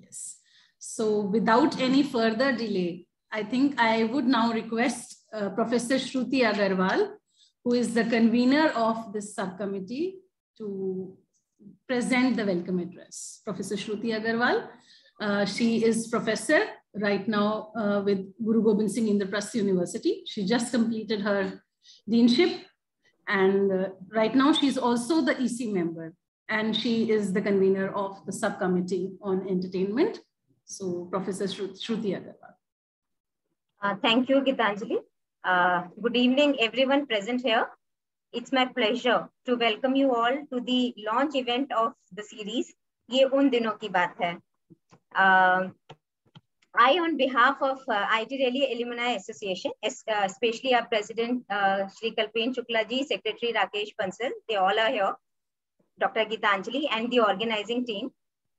Yes. So without any further delay, I think I would now request Professor Shruti Agarwal, who is the convener of this subcommittee, to present the welcome address. Professor Shruti Agarwal, she is professor right now with Guru Gobind Singh Indraprasth University. She just completed her deanship, and right now she's also the EC member, and she is the convener of the subcommittee on entertainment. So Professor Shruti Agarwal. Thank you, Gitanjali. Good evening, everyone present here. It's my pleasure to welcome you all to the launch event of the series, Ye Un Dino Ki Baat Hai. I, on behalf of IIT Delhi Alumni Association, especially our president, Shri Kalpen Shukla ji, secretary Rakesh Bansal, they all are here, Dr. Gitanjali and the organizing team,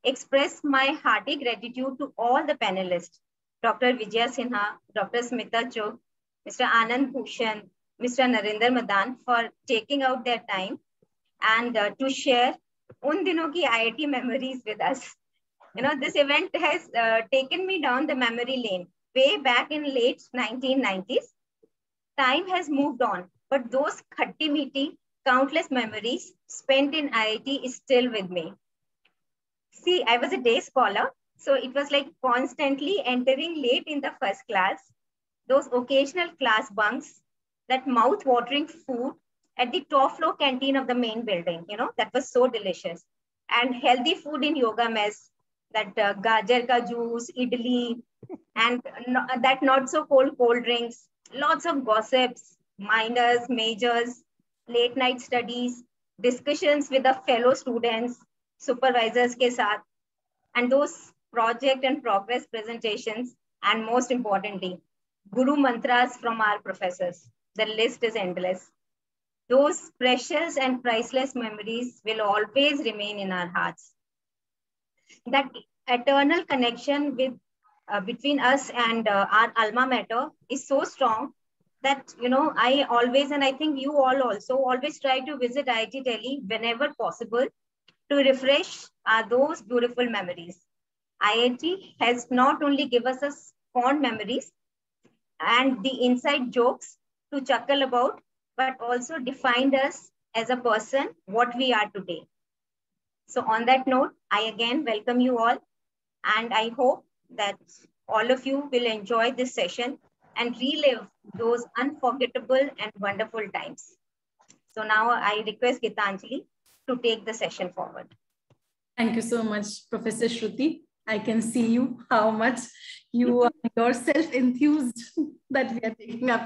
express my hearty gratitude to all the panelists, Dr. Vijaya Sinha, Dr. Smita Chugh, Mr. Anand Bhushan, Mr. Narinder Madan for taking out their time and to share Un Dino Ki IIT memories with us. You know, this event has taken me down the memory lane way back in late 1990s. Time has moved on, but those khatti meeting, countless memories spent in IIT is still with me. See, I was a day scholar, so it was like constantly entering late in the first class, those occasional class bunks, that mouth-watering food at the top floor canteen of the main building, you know, that was so delicious. And healthy food in yoga mess, that gajar ka juice, idli, and that not so cold drinks, lots of gossips, minors, majors, late night studies, discussions with the fellow students, supervisors ke saath, and those project and progress presentations, and most importantly, Guru mantras from our professors. The list is endless. Those precious and priceless memories will always remain in our hearts. That eternal connection with between us and our alma mater is so strong that, you know, I always, and I think you all also, always try to visit IIT Delhi whenever possible to refresh those beautiful memories. IIT has not only given us fond memories and the inside jokes to chuckle about, but also defined us as a person, what we are today. So on that note, I again welcome you all, and I hope that all of you will enjoy this session and relive those unforgettable and wonderful times. So now I request Gitanjali to take the session forward. Thank you so much, Professor Shruti. I can see you, how much you are yourself enthused that we are taking up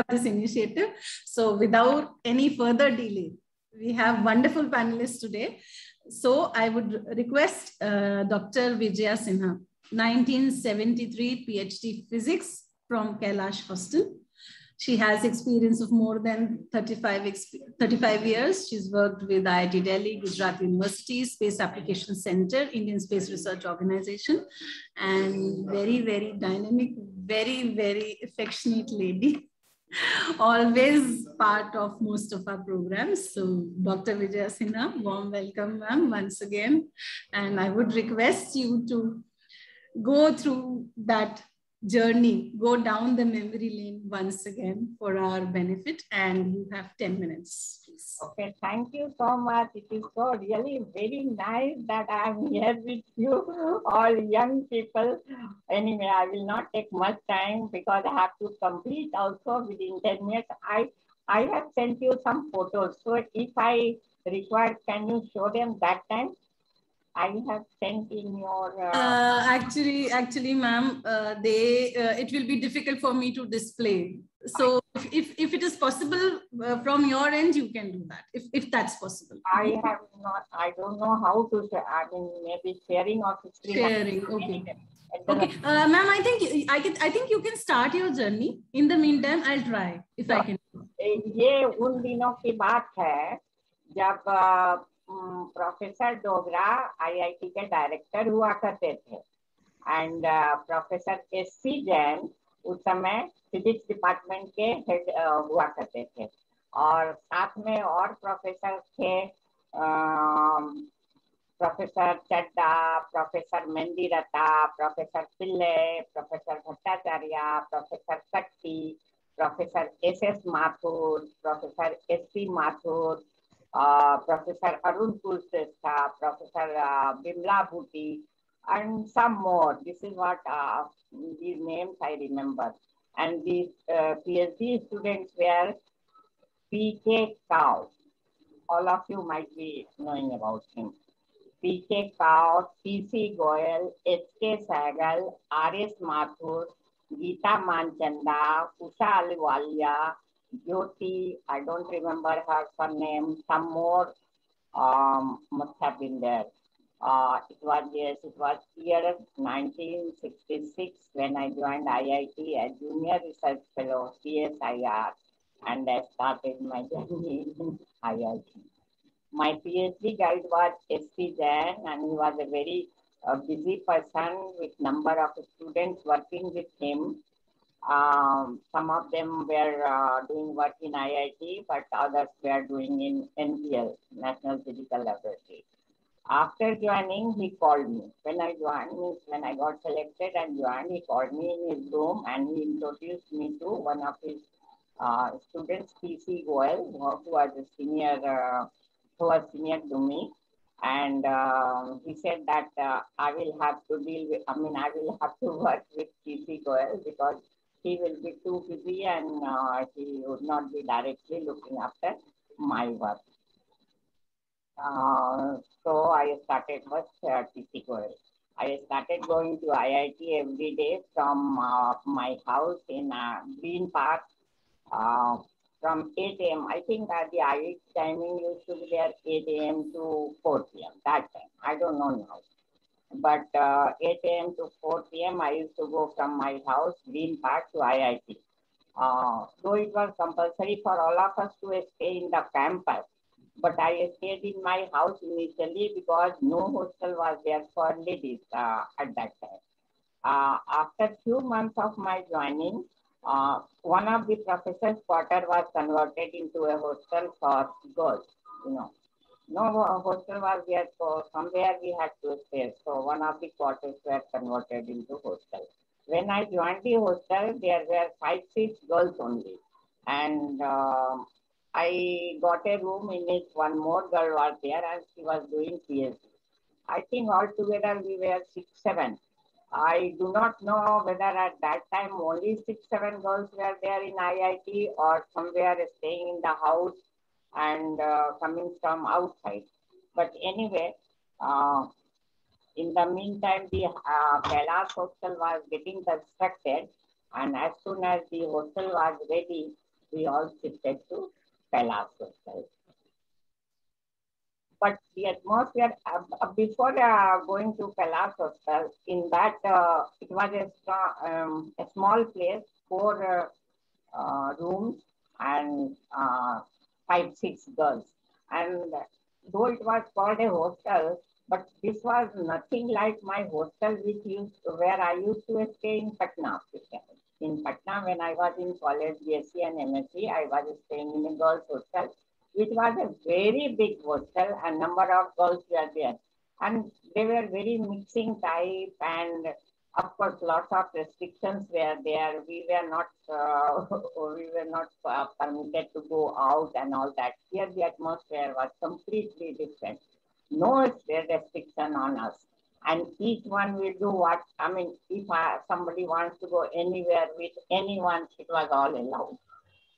this initiative. So without any further delay, we have wonderful panelists today. So I would request Dr. Vijaya Sinha, 1973 PhD Physics from Kailash Hostel. She has experience of more than 35 years. She's worked with IIT Delhi, Gujarat University, Space Application Center, Indian Space Research Organization, and very, very dynamic, very, very affectionate lady. Always part of most of our programs. So Dr. Vijaya Sinha, warm welcome, ma'am, once again. And I would request you to go through that journey, go down the memory lane once again for our benefit, and you have 10 minutes, please. Okay, thank you so much. It is so really very nice that I am here with you, all young people. Anyway, I will not take much time because I have to complete also within 10 minutes. I have sent you some photos, so if I require, can you show them that time? I have sent in your... Actually, ma'am, it will be difficult for me to display. So if it is possible from your end, you can do that, if that's possible. I don't know how to share. I mean, maybe sharing of screen. Sharing, okay. Okay, ma'am, I think you can start your journey. In the meantime, I'll try if I can. ये उन दिनों की बात है जब professor Dogra IIT के director हुआ करते थे, एंड प्रोफेसर एस.सी. जैन उस समय फिजिक्स डिपार्टमेंट के हेड हुआ करते थे, और साथ में और प्रोफेसर थे Professor Chadda, Professor Mendirata, Professor Pillai, Professor Bhattacharya, Professor Katti, Professor S.S. Mathur, Professor S.P. Mathur, Professor Arun Kulshrestha, Professor Bimla Bhuti, and some more. This is what these names I remember. And these PhD students were P.K. Kao. All of you might be knowing about him. P.K. Kao, P.C. Goyal, H.K. Sahgal, R.S. Mathur, Geeta Manchanda, Usha Aliwalia, Jyoti, I don't remember her surname, some more must have been there. It was year 1966 when I joined IIT as Junior Research Fellow, CSIR, and I started my journey in IIT. My PhD guide was S.P. Jain, and he was a very busy person with number of students working with him. Some of them were doing work in IIT, but others were doing in NPL, National Physical Laboratory. After joining, he called me. When I joined, when I got selected and joined, he called me in his room and he introduced me to one of his students, P.C. Goyal, who was a senior, who was senior to me. And he said that I will have to I will have to work with P.C. Goyal because he will be too busy and he would not be directly looking after my work. So I started with P.C. Goyal. I started going to IIT every day from my house in Green Park from 8 a.m. I think that the IIT timing used to be there 8 a.m. to 4 p.m. that time. I don't know now. But 8 a.m. to 4 p.m. I used to go from my house, Green Park, to IIT. Though it was compulsory for all of us to stay in the campus, but I stayed in my house initially because no hostel was there for ladies at that time. After few months of my joining, one of the professor's quarter was converted into a hostel for girls. No hostel was there, so somewhere we had to stay. So one of the quarters were converted into hostel. When I joined the hostel, there were 5-6 girls only, and I got a room in it. One more girl was there, and she was doing PhD. I think altogether we were 6-7. I do not know whether at that time only 6-7 girls were there in IIT or somewhere staying in the house and coming from outside. But anyway, in the meantime, the Kailash hostel was getting constructed, and as soon as the hostel was ready, we all shifted to Kailash hostel. But the atmosphere before going to Kailash hostel, in that it was a small place, 4 rooms and 5-6 girls. And though it was called a hostel, but this was nothing like my hostel where I used to stay in Patna. In Patna, when I was in college, BSc and MSc, I was staying in a girls' hostel, which was a very big hostel, and number of girls were there. And they were very mixing type, and of course, lots of restrictions were there. We were not permitted to go out and all that. Here, the atmosphere was completely different. No restriction on us. And each one will do what, if somebody wants to go anywhere with anyone, it was all allowed.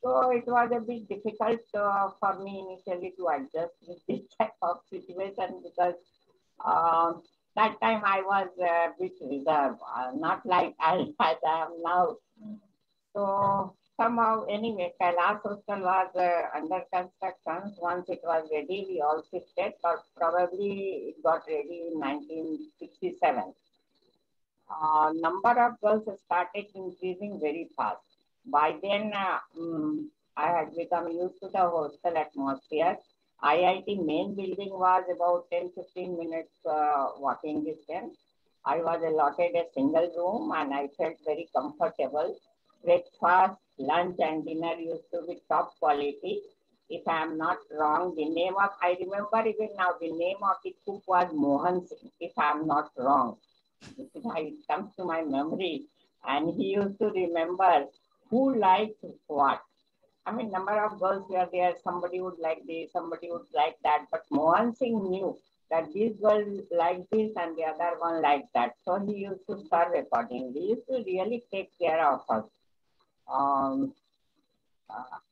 So it was a bit difficult for me initially to adjust with this type of situation because that time I was a bit reserved, not like as I am now. So somehow, anyway, Kailash hostel was under construction. Once it was ready, we all shifted, but probably it got ready in 1967. Number of girls started increasing very fast. By then, I had become used to the hostel atmosphere. IIT main building was about 10-15 minutes walking distance. I was allotted a single room and I felt very comfortable. Breakfast, lunch and dinner used to be top quality. if I am not wrong, the name of, I remember even now, the name of the cook was Mohan Singh, if I am not wrong. It comes to my memory. And he used to remember who liked what. I mean, number of girls were there, somebody would like this, somebody would like that, but Mohan Singh knew that this girl liked this and the other one liked that. So he used to serve accordingly. He used to really take care of us.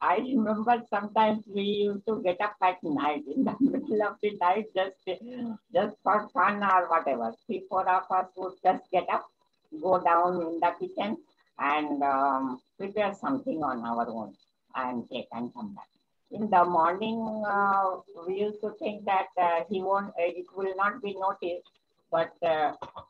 I remember sometimes we used to get up at night, in the middle of the night, just for fun or whatever. 3-4 of us would just get up, go down in the kitchen and prepare something on our own and take and come back. In the morning, we used to think that it will not be noticed, but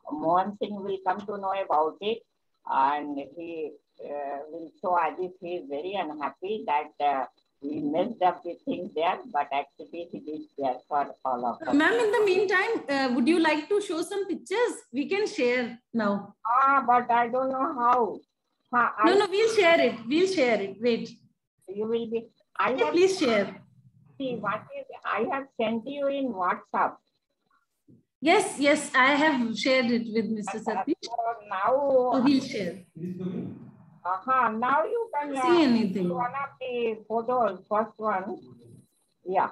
Mohan Singh will come to know about it, and he will show as if he is very unhappy that we messed up with things there, but actually he is there for all of us. Ma'am, in the meantime, would you like to show some pictures? We can share now. But I don't know how. No, we'll share it. We'll share it. Wait. You will be. Please share. See, I have sent you in WhatsApp. Yes, I have shared it with Mr. Satish. Now so he'll share. Now you can see anything. One of the photos, first one. Yeah.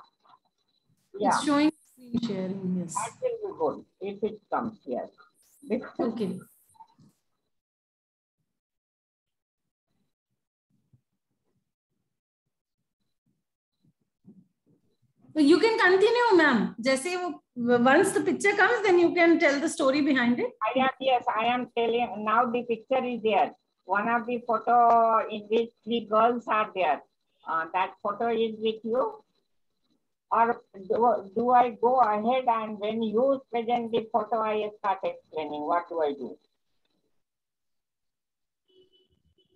It's showing screen sharing, yes. That will be good if it comes here. Okay. So you can continue, ma'am. Once the picture comes, then you can tell the story behind it. Yes, I am telling. Now the picture is there. One of the photo in which 3 girls are there. That photo is with you. Or do I go ahead and when you present the photo, I start explaining? What do I do?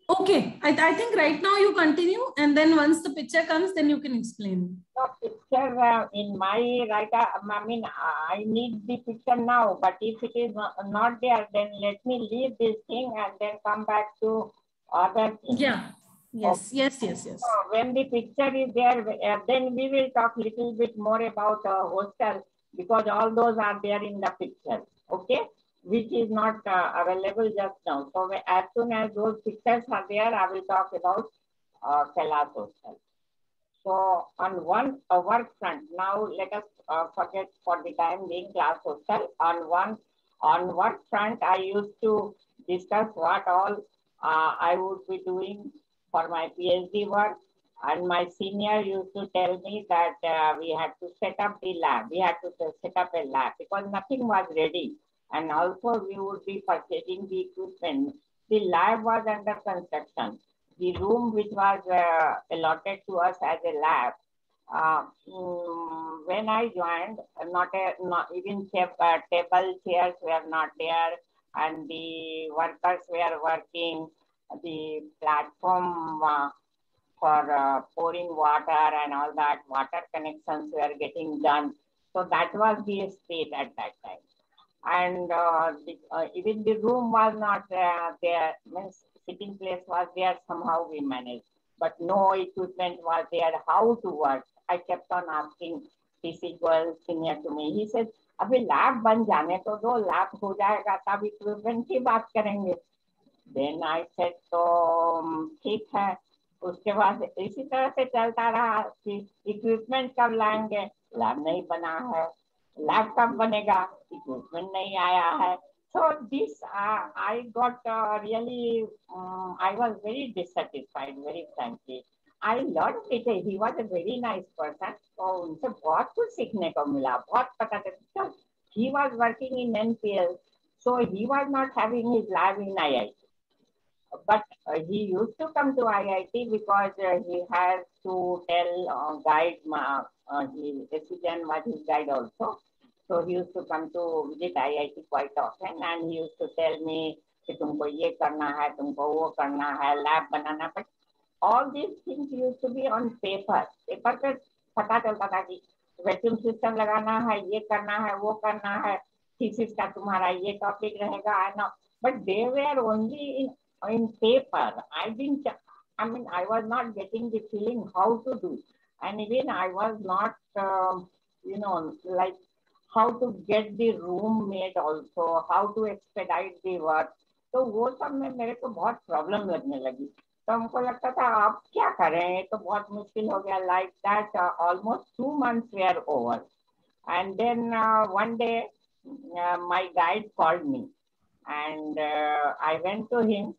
Okay, I think right now you continue, and then once the picture comes, then you can explain. No picture in my I mean, I need the picture now, but if it is not there, then let me leave this thing and then come back to other things. Yeah. Yes, okay. Yes. So when the picture is there, then we will talk a little bit more about hostel, because all those are there in the picture. Okay. Which is not available just now. So as soon as those pictures are there, I will talk about Kailash Hostel. So on one work front, now let us forget for the time being Kailash Hostel. On work front, I used to discuss what all I would be doing for my PhD work. And my senior used to tell me that we had to set up the lab. We had to set up a lab because nothing was ready. And also we would be purchasing the equipment. The lab was under construction. The room which was allotted to us as a lab, when I joined, not even table chairs were not there, and the workers were working. The platform for pouring water and all that, water connections were getting done. So that was the state at that time. And even the room was not there, means sitting place was there, somehow we managed, but no equipment was there, how to work. I kept on asking PC girl senior to me. He said, अभी lab बन जाने तो दो, lab हो जाएगा तब equipment की बात करेंगे. Then I said, तो ठीक है. उसके बाद इसी तरह से चलता रहा कि equipment कब लाएंगे, lab नहीं बना है. Lab कब बनेगा, equipment नहीं आया है. So this, I got really, I was very dissatisfied, very frankly. I learned it. He was a very nice person. So उनसे बहुत कुछ सीखने को मिला, बहुत पता चला. He was working in NPL, so he was not having his lab in IIT. But he used to come to IIT because he has to tell, guide, SCN was his guide also. So he used to come to visit IIT quite often, and he used to tell me कि तुमको ये करना है, तुमको वो करना है, lab banana. But all these things used to be on paper. Paper पे पता चलता था कि वैक्यूम सिस्टम लगाना है, ये करना है, वो करना है, थीसिस का तुम्हारा ये टॉपिक रहेगा. I know, but they were only in paper. I was not getting the feeling how to do. And even I was not, like how to get the roommate also, how to expedite the work. तो वो सब में मेरे को बहुत problem लगने लगी. तो हमको लगता था आप क्या करें, ये तो बहुत मुश्किल हो गया. Like that, almost 2 months were over. And then one day, my guide called me, and I went to him.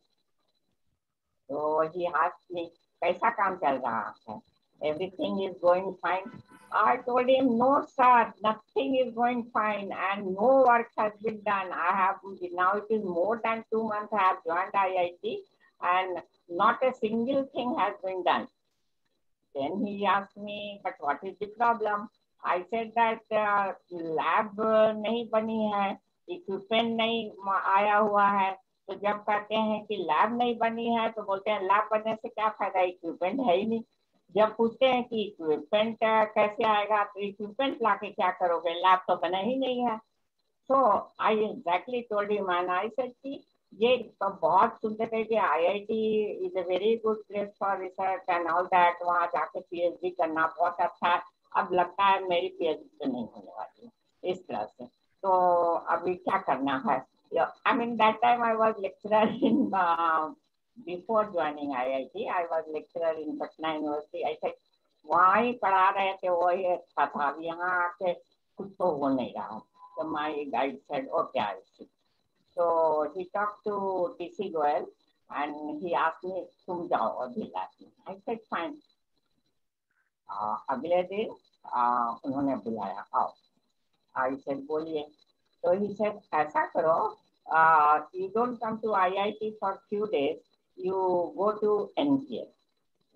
So he asked me, "Kaisa kaam chal raha hai? Everything is going fine?" I told him, "No, sir, nothing is going fine, and no work has been done. I have now it is more than 2 months I have joined IIT, and not a single thing has been done." Then he asked me, "But what is the problem?" I said that lab नहीं बनी है, equipment नहीं आया हुआ है. तो जब कहते हैं कि लैब नहीं बनी है तो बोलते हैं लैब बनने से क्या फायदा, इक्विपमेंट है ही नहीं. जब पूछते हैं कि इक्विपमेंट कैसे आएगा, तो इक्विपमेंट लाके क्या करोगे, लैब तो बना ही नहीं है. So I exactly told him, and I said कि ये तो बहुत सुनते थे कि IIT is a very good place for research and all that, वहाँ जाके PhD करना बहुत अच्छा है. अब लगता है मेरी PhD तो नहीं होने वाली है इस तरह से. तो अभी क्या करना है. I mean that time I was lecturer in before joining IIT. I was lecturer in Patna University. I said वहाँ ही पढ़ा रहे थे, वही अच्छा था. अब यहाँ आके कुछ तो हो नहीं रहा. So my guide said, "Okay, I'll see." So he talked to TC Goel and he asked me, "तुम जाओ अभी लैब में." I said, "Fine." अगले दिन उन्होंने बुलाया, आओ. I said, "बोलिए." So he said, "ऐसा करो, you don't come to IIT for few days. You go to NCS,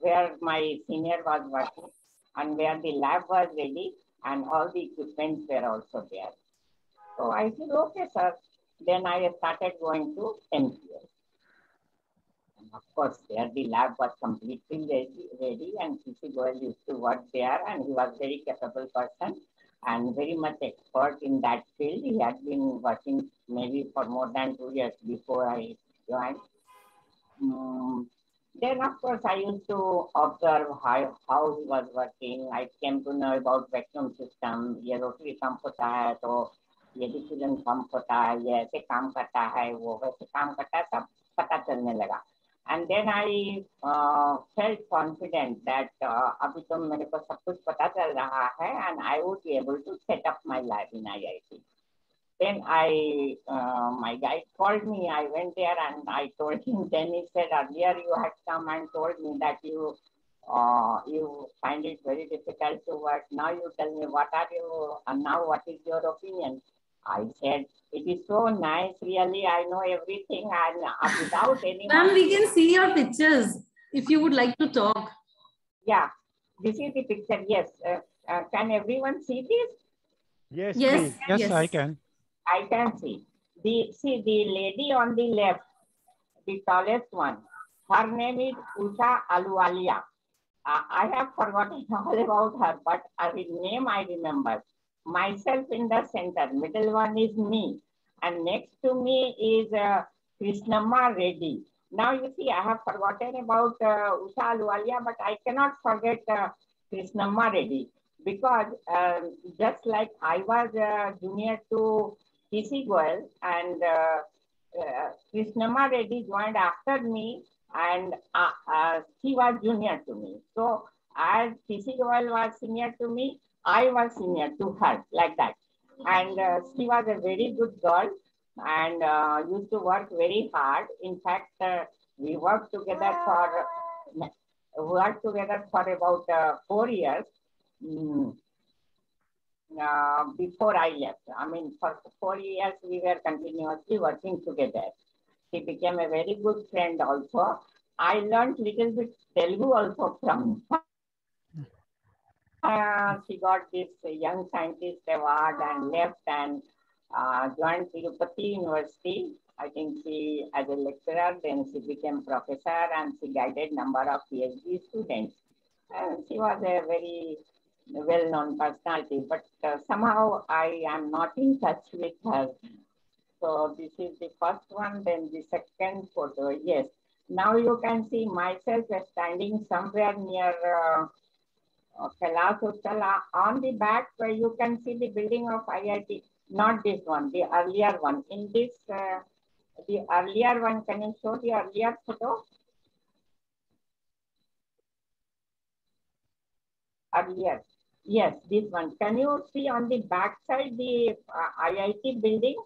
where my senior was working and where the lab was ready and all the equipment were also there." So I said, "Okay, sir." Then I started going to MCS. And of course, there the lab was completely ready and CC Goel used to work there, and he was a very capable person and very much expert in that field. He had been working maybe for more than 2 years before I joined. Then, of course, I used to observe how he was working. I came to know about vacuum system. ये rotary pump होता है, तो ये diffusion pump होता है, ये ऐसे काम करता है, वो वैसे काम करता है, सब पता चलने लगा. And then I felt confident that अभी तो मेरे को सब कुछ पता चल रहा है, and I would be able to set up my lab in IIT. Then my guide called me. I went there and I told him. Then he said, "Earlier you had come and told me that you find it very difficult to work. Now you tell me what are you, and now what is your opinion?" I said, "It is so nice, really. I know everything, and without any." Ma'am, we can see your pictures if you would like to talk. Yeah, this is the picture. Yes, can everyone see this? Yes, Yes, please. yes. I can. I can see. The lady on the left, the tallest one, her name is Usha Aluwalia. I have forgotten all about her, but her name I remember. Myself in the center, middle one is me, and next to me is Krishnamma Reddy. Now you see, I have forgotten about Usha Aluwalia, but I cannot forget Krishnamma Reddy, because just like I was junior to TC Goel, and Krishnamma Reddy joined after me, and she was junior to me. So as TC Goel was senior to me, I was senior to her, like that. And she was a very good girl and used to work very hard. In fact, we worked together for about 4 years. Before I left. I mean, for 4 years, we were continuously working together. She became a very good friend also. I learned little bit Telugu also from her. She got this Young Scientist Award and left and joined Tirupati University. I think she, as a lecturer, then she became professor and she guided number of PhD students. And she was a very well-known personality, but somehow I am not in touch with her. So this is the first one, then the second photo. Yes, now you can see myself standing somewhere near Kailash Hostel. On the back, where you can see the building of IIT. Not this one, the earlier one. In this, the earlier one. Can you show the earlier photo? Earlier. Yes, this one. Can you see on the back side the IIT building?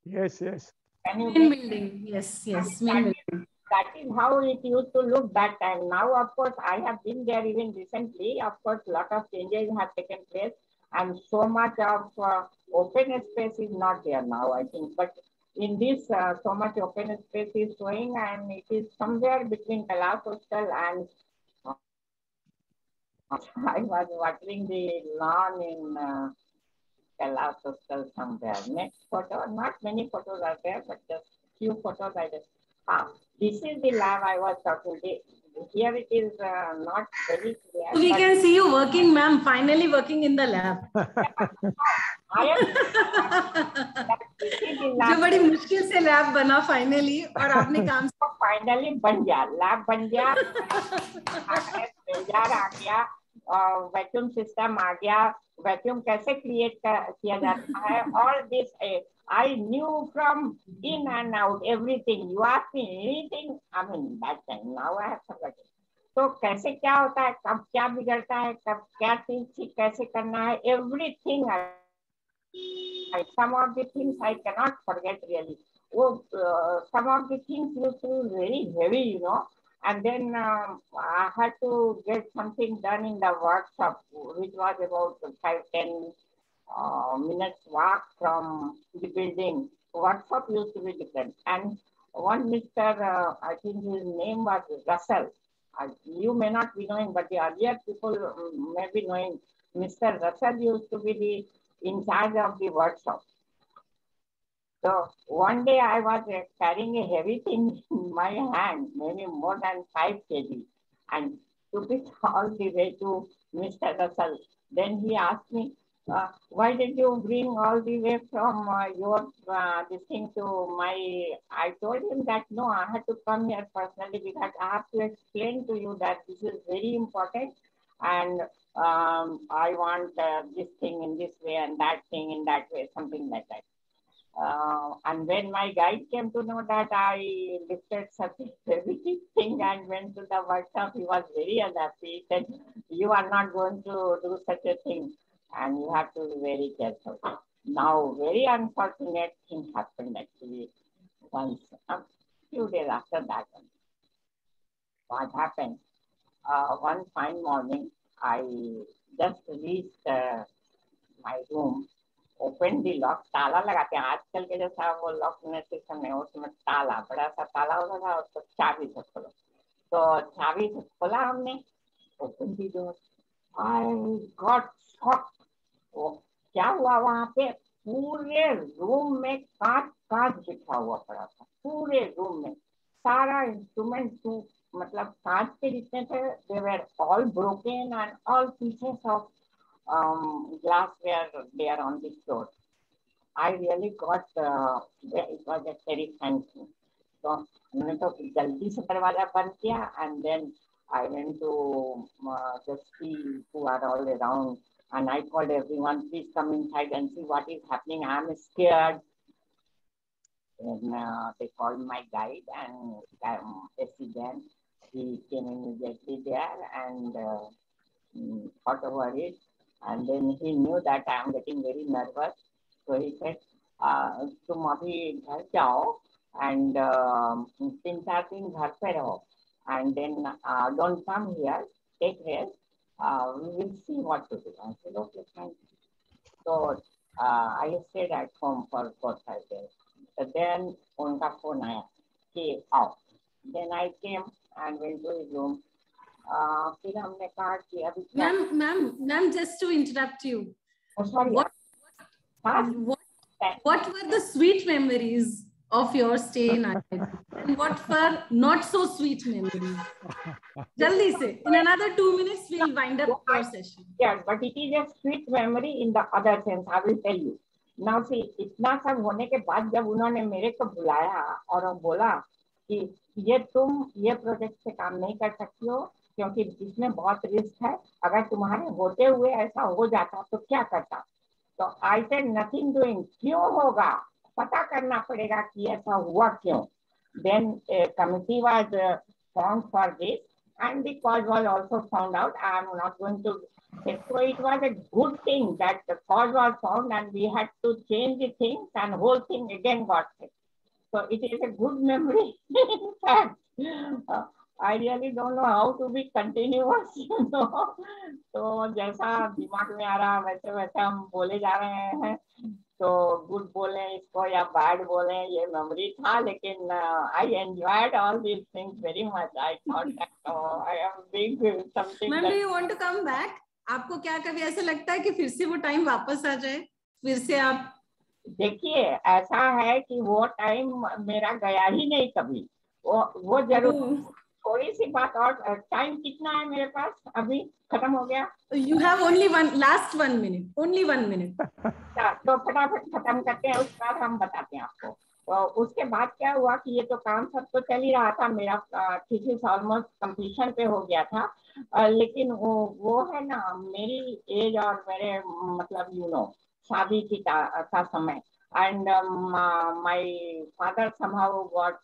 Yes, yes. Can you Main building. Yes, yes. Main building. That is how it used to look that time. Now, of course, I have been there even recently. Of course, a lot of changes have taken place, and so much of open space is not there now, I think. But in this, so much open space is showing, and it is somewhere between Kailash Hostel and I was watering the lawn in Kailash Hostel somewhere. Next photo, not many photos are there, but just few photos I just. This is the lab I was talking about. Here it is not very clear. So we can see you working, ma'am, finally working in the lab. I am. जो बड़ी मुश्किल से lab बना finally और आपने काम finally बन गया, लैब बन गया, फ्रीजर आ गया, वैक्यूम सिस्टम आ गया, वैक्यूम कैसे क्रिएट किया जाता है, all this I knew from in and out everything. You ask me anything, I mean that time. Now I have forgotten. तो कैसे क्या होता है, कब क्या बिगड़ता है, कब क्या चीज ठीक कैसे करना है, everything. Some of the things I cannot forget really. Oh, some of the things used to be very heavy, you know. And then I had to get something done in the workshop, which was about 5-10 minutes walk from the building. Workshop used to be different. And one Mr. I think his name was Russell. You may not be knowing, but the earlier people may be knowing. Mr. Russell used to be the in charge of the workshop. So one day I was carrying a heavy thing in my hand, maybe more than 5 kg, and took it all the way to Mr. Russell. Then he asked me, why did you bring all the way from your this thing to my, I told him that no, I had to come here personally because I have to explain to you that this is very important and I want this thing in this way and that thing in that way, something like that. And when my guide came to know that I lifted such a heavy thing and went to the workshop, he was very unhappy. He said, you are not going to do such a thing and you have to be very careful. Now, very unfortunate thing happened actually once, a few days after that. What happened? One fine morning, I just reached my room, opened the lock, ताला लगाते हैं आजकल के जैसा वो lock system है, उसमें ताला बड़ा सा ताला होता था, उसको चाबी से खोलो, तो चाबी से खोला हमने, open the door, I got shocked. क्या हुआ वहां पे, पूरे रूम में कांच कांच बिखरा हुआ पड़ा था, पूरे रूम में सारा इंस्ट्रूमेंट मतलब कांच के जितने थे, they were all broken and all pieces of glassware there on the floor. I really got it was a terrifying thing. So मैंने तो जल्दी से दरवाजा बंद किया and then I went to just see who are all around and I called everyone, please come inside and see what is happening. I am scared. And they called my guide and then he came immediately there and thought over it. And then he knew that I am getting very nervous. So he said, तुम अभी घर जाओ and 3-4 दिन घर पे रहो. And then don't come here, take rest. We will see what to do. I said, okay, fine. So I stayed at home for 4-5 days. Then उनका phone आया कि आओ. Then I came and went to his room. फिर हमने कहा कि अभी Ma'am, just to interrupt you. Oh, sorry. What were the sweet memories of your stay in IIT? And what were not so sweet memories? Jaldi se. In another 2 minutes, we'll wind up our session. Yeah, but it is a sweet memory in the other sense. I will tell you. Now see, इतना सब होने के बाद जब उन्होंने मेरे को बुलाया और बोला कि ये तुम ये प्रोजेक्ट से काम नहीं कर सकती हो, क्योंकि इसमें बहुत रिस्क है, अगर तुम्हारे होते हुए ऐसा हो जाता तो क्या करता। तो आई सेड नथिंग डूइंग, क्यों होगा, पता करना पड़ेगा कि ऐसा हुआ क्यों। Then committee was formed for this and the cause was also found out. I am not going to say, so it was a good thing that the cause was found and we had to change the things and whole thing again got fixed. So it is a good memory. In fact, I really don't know how to be continuous, you know. तो जैसा दिमाग में आ रहा वैसे वैसे हम बोले जा रहे हैं। तो गुड बोले इसको या बैड बोले, ये मेमोरी था, लेकिन I enjoyed all these things very much. I thought that I am doing something. Ma'am, do you want to come back? आपको क्या कभी ऐसा लगता है कि फिर से वो टाइम वापस आ जाए, फिर से आप? देखिए, ऐसा है कि वो टाइम मेरा गया ही नहीं कभी। वो जरूर। थोड़ी सी बात और, टाइम कितना है मेरे पास अभी? खत्म हो गया? You have only last 1 minute, only 1 minute. तो फटाफट खत्म करते हैं, उसके बाद हम बताते हैं आपको। तो उसके बाद क्या हुआ कि ये तो काम सब तो चल ही रहा था, मेरा थीसिस ऑलमोस्ट कंप्लीशन पे हो गया था। लेकिन वो है ना, मेरी एज और मेरे मतलब शादी का समय, and my father somehow got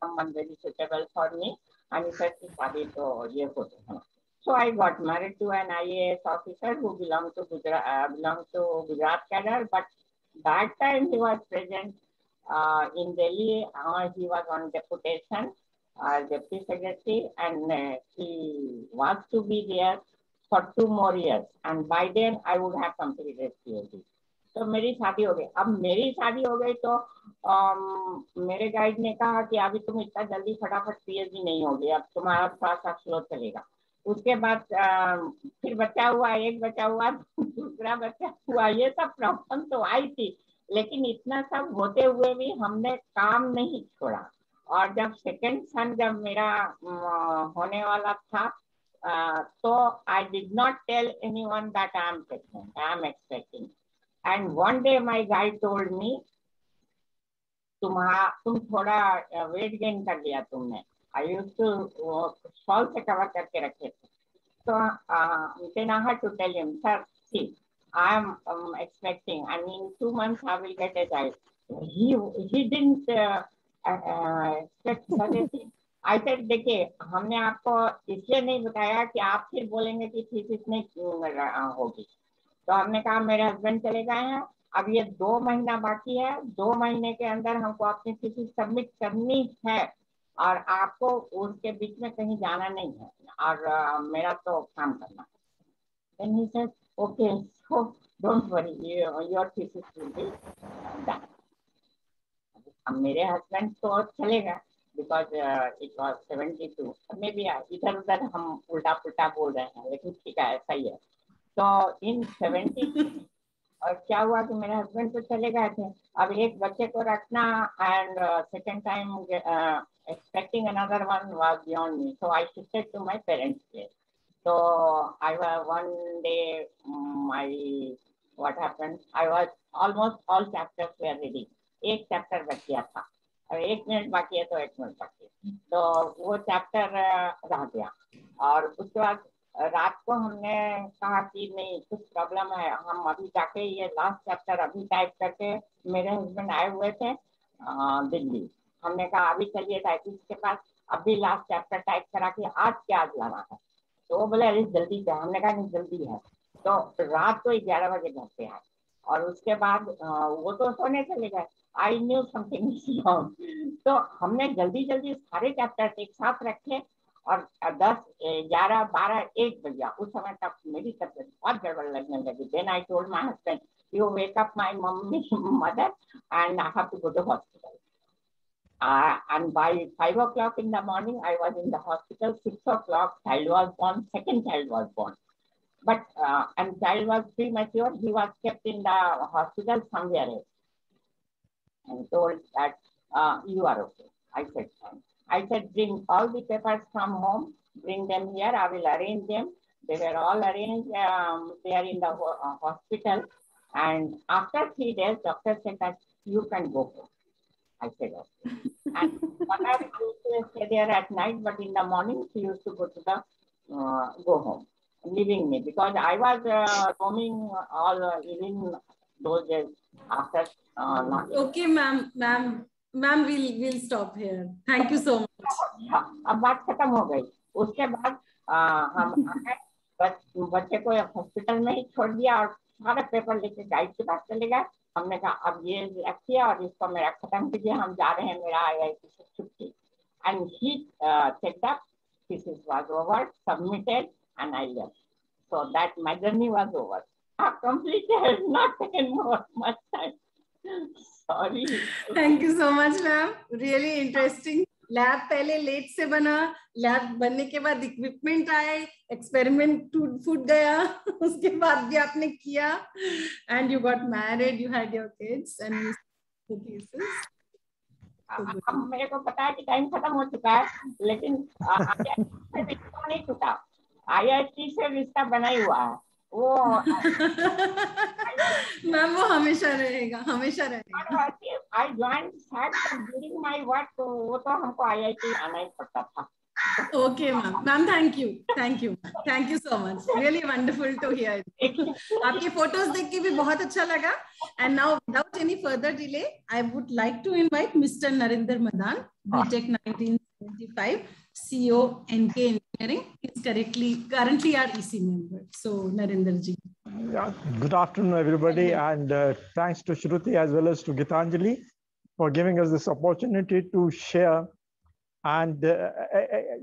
someone very suitable for me, and he said कि शादी तो ये होते हैं। So I got married to an IAS officer who belonged to Gujarat cadre, but that time he was present in Delhi. He was on deputation, deputy secretary, and he was to be there for 2 more years, and by then I would have completed PhD. तो मेरी शादी हो गई। अब मेरी शादी हो गई तो मेरे गाइड ने कहा कि अभी तुम इतना जल्दी फटाफट PhD नहीं होगी, अब तुम्हारा थोड़ा सा स्लो चलेगा। उसके बाद फिर बच्चा हुआ, एक बच्चा हुआ, दूसरा बच्चा हुआ, ये सब प्रॉब्लम तो आई थी, लेकिन इतना सब होते हुए भी हमने काम नहीं छोड़ा। और जब सेकंड सन जब मेरा होने वाला था, तो I did not tell anyone that I am pregnant, I am expecting. And one day my guide told me, तुम थोड़ा वेट गेन कर लिया तुमने। आई यूज्ड टू शॉल से कवर करके रखे थे। So then I had to tell him, sir, see, I am expecting, and in 2 months I will get a child. He didn't expect such a thing. I said, देखिए, हमने आपको इसलिए नहीं बताया कि आप फिर बोलेंगे कि थीसिस नहीं होगी। तो हमने कहा मेरे हस्बैंड चले गए हैं, अब ये 2 महीना बाकी है, 2 महीने के अंदर हमको अपनी थीसिस सबमिट करनी है, और आपको उसके बीच में कहीं जाना नहीं है, और मेरा तो काम करना है। Then he said, okay, so don't worry, your thesis will be done. अब मेरे हस्बैंड तो चले गए, because it was 72, may be इधर उधर हम उल्टा पुल्टा बोल रहे हैं, लेकिन ठीक है, ऐसा ही है। तो इन 70 और क्या हुआ कि मेरे हस्बैंड तो चले गए थे, अब एक बच्चे को रखना, and second time expecting another one was beyond me. So I shifted to my parents' place. So I was one day, what happened? I was almost all chapters were ready. एक चैप्टर बच गया था, और 1 minute बाकी है तो 1 minute बाकी है, तो वो चैप्टर रह गया। और उसके बाद रात को हमने कहा कि नहीं, कुछ प्रॉब्लम है, हम अभी जाके ये लास्ट चैप्टर अभी टाइप करके, मेरे हस्बैंड आए हुए थे दिल्ली, हमने कहा अभी चलिए टाइपिस्ट के पास, अभी लास्ट चैप्टर टाइप करा के आज के आज लाना है। तो वो बोले अरे जल्दी क्या, हमने कहा नहीं जल्दी है। तो रात को 11 बजे घर पे आए, और उसके बाद वो तो सोने चले गए। I knew something is wrong, तो हमने जल्दी जल्दी सारे चैप्टर एक साथ रखे, और 10, 11, 12, 1 बजा। उस समय तक मेरी तबीयत बहुत गड़बड़ लगने लगी। Then I told my husband, you wake up my mother and I have to go to hospital. And by 5 o'clock in the morning, I was in the hospital. 6 o'clock, child was born, second child was born. But, and child was premature, he was kept in the hospital somewhere else. And told that, you are okay. I said, fine. I said, bring all the papers from home, bring them here, I will arrange them. They were all arranged there in the hospital. And after 3 days, doctor said that you can go home. I said, okay. And Mother used to stay there at night, but in the morning she used to go to the go home, leaving me because I was roaming all even those days after not. Okay, ma'am, we'll stop here. Thank you so much. अब बात खत्म हो गई. उसके बाद हम बच्चे को हॉस्पिटल में ही छोड़ दिया और सारे पेपर लेके गाइड के पास चले गए. हमने कहा अब ये रखिए और इसको मेरा खत्म कीजिए, हम जा रहे हैं, मेरा IIT से छुट्टी. And he checked up, thesis was over, submitted, and I left. So that my journey was over. I have completed, not taken more much time. Sorry. Thank you so much, ma'am. Really interesting. Lab पहले late से बना, lab बनने के बाद equipment आए, experiment फूट गया, उसके बाद भी आपने किया, and you got married, you had your kids and you thesis. अब मेरे को पता है कि टाइम खत्म हो चुका है, लेकिन रिश्ता नहीं टूटा. IIT से रिश्ता बना ही हुआ है वो. मैम वो हमेशा रहेगा, हमेशा रहेगा. I joined during my work, तो वो तो हमको IIT आना ही पड़ता था. Okay, ma'am, thank you so much. Really wonderful to hear. आपकी फोटोज देख के भी बहुत अच्छा लगा. And now, without any further delay, I would like to invite Mr. Narinder Madan, BTech 1975, CEO NK Engineering. He's currently our EC member. So, Narinder ji. Yeah. Good afternoon, everybody, and thanks to Shruti as well as to Gitanjali for giving us this opportunity to share. And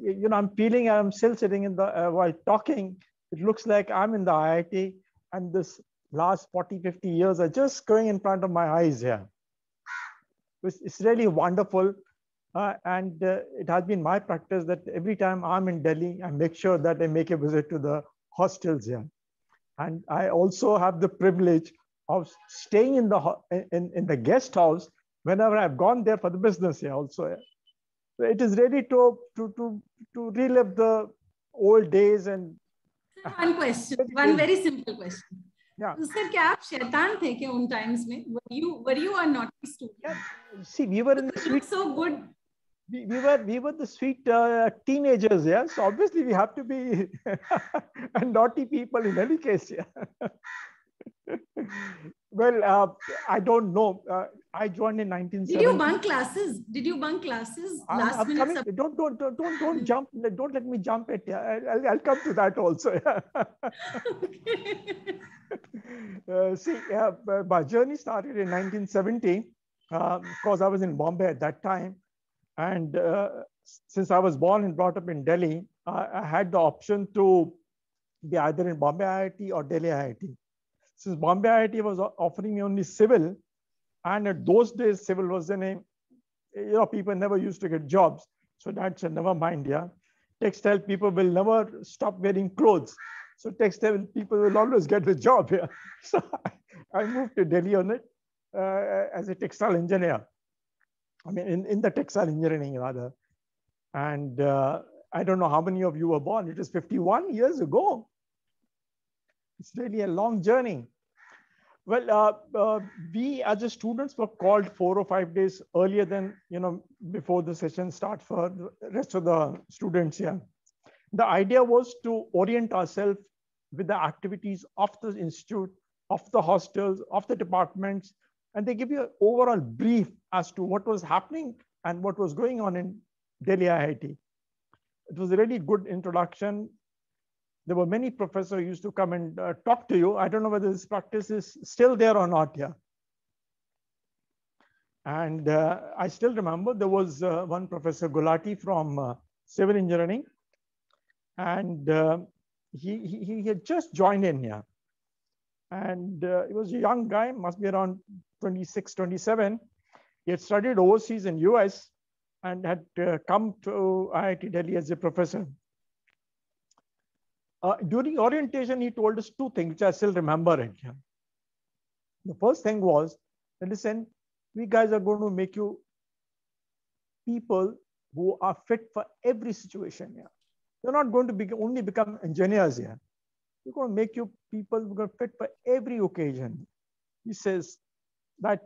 you know, I'm still sitting in the while talking. It looks like I'm in the IIT, and this last 40-50 years are just going in front of my eyes here. It's really wonderful, and it has been my practice that every time I'm in Delhi, I make sure that I make a visit to the hostels here. And I also have the privilege of staying in the guest house whenever I've gone there for the business here also. It is ready to relive the old days. And one question, one very simple question. Yeah. Sir, क्या आप शैतान थे क्या उन times में? Were you a naughty student? Yeah. See, we were in the sweet. So good. We were the sweet teenagers, yeah. So obviously we have to be naughty people in any case, yeah. Well, I don't know. I joined in 1970. Did you bunk classes? Last minute. Don't jump. Don't let me jump it. Yeah. I'll come to that also. See, my journey started in 1970 because I was in Bombay at that time. And since I was born and brought up in Delhi, I had the option to be either in Bombay IIT or Delhi IIT. Since Bombay IIT was offering me only civil, and at those days, civil was the name, you know, people never used to get jobs. So that's a never mind, yeah. Textile people will never stop wearing clothes. So textile people will always get the job here. So I moved to Delhi on it as a textile engineer. I mean, in the textile engineering rather. And I don't know how many of you were born. It is 51 years ago. It's really a long journey. Well, we as a students were called 4 or 5 days earlier than, you know, before the session starts for the rest of the students here. The idea was to orient ourselves with the activities of the institute, of the hostels, of the departments, and they give you an overall brief as to what was happening and what was going on in Delhi IIT. It was a really good introduction. There were many professors who used to come and talk to you. I don't know whether this practice is still there or not here. And I still remember there was one Professor Gulati from civil engineering. And he had just joined in here. And he was a young guy, must be around 26, 27. He had studied overseas in US and had come to IIT Delhi as a professor. During orientation, he told us two things, which I still remember it. Yeah. The first thing was, listen, we guys are going to make you people who are fit for every situation here. You're not going to only become engineers here. We're going to make you people who are fit for every occasion. He says that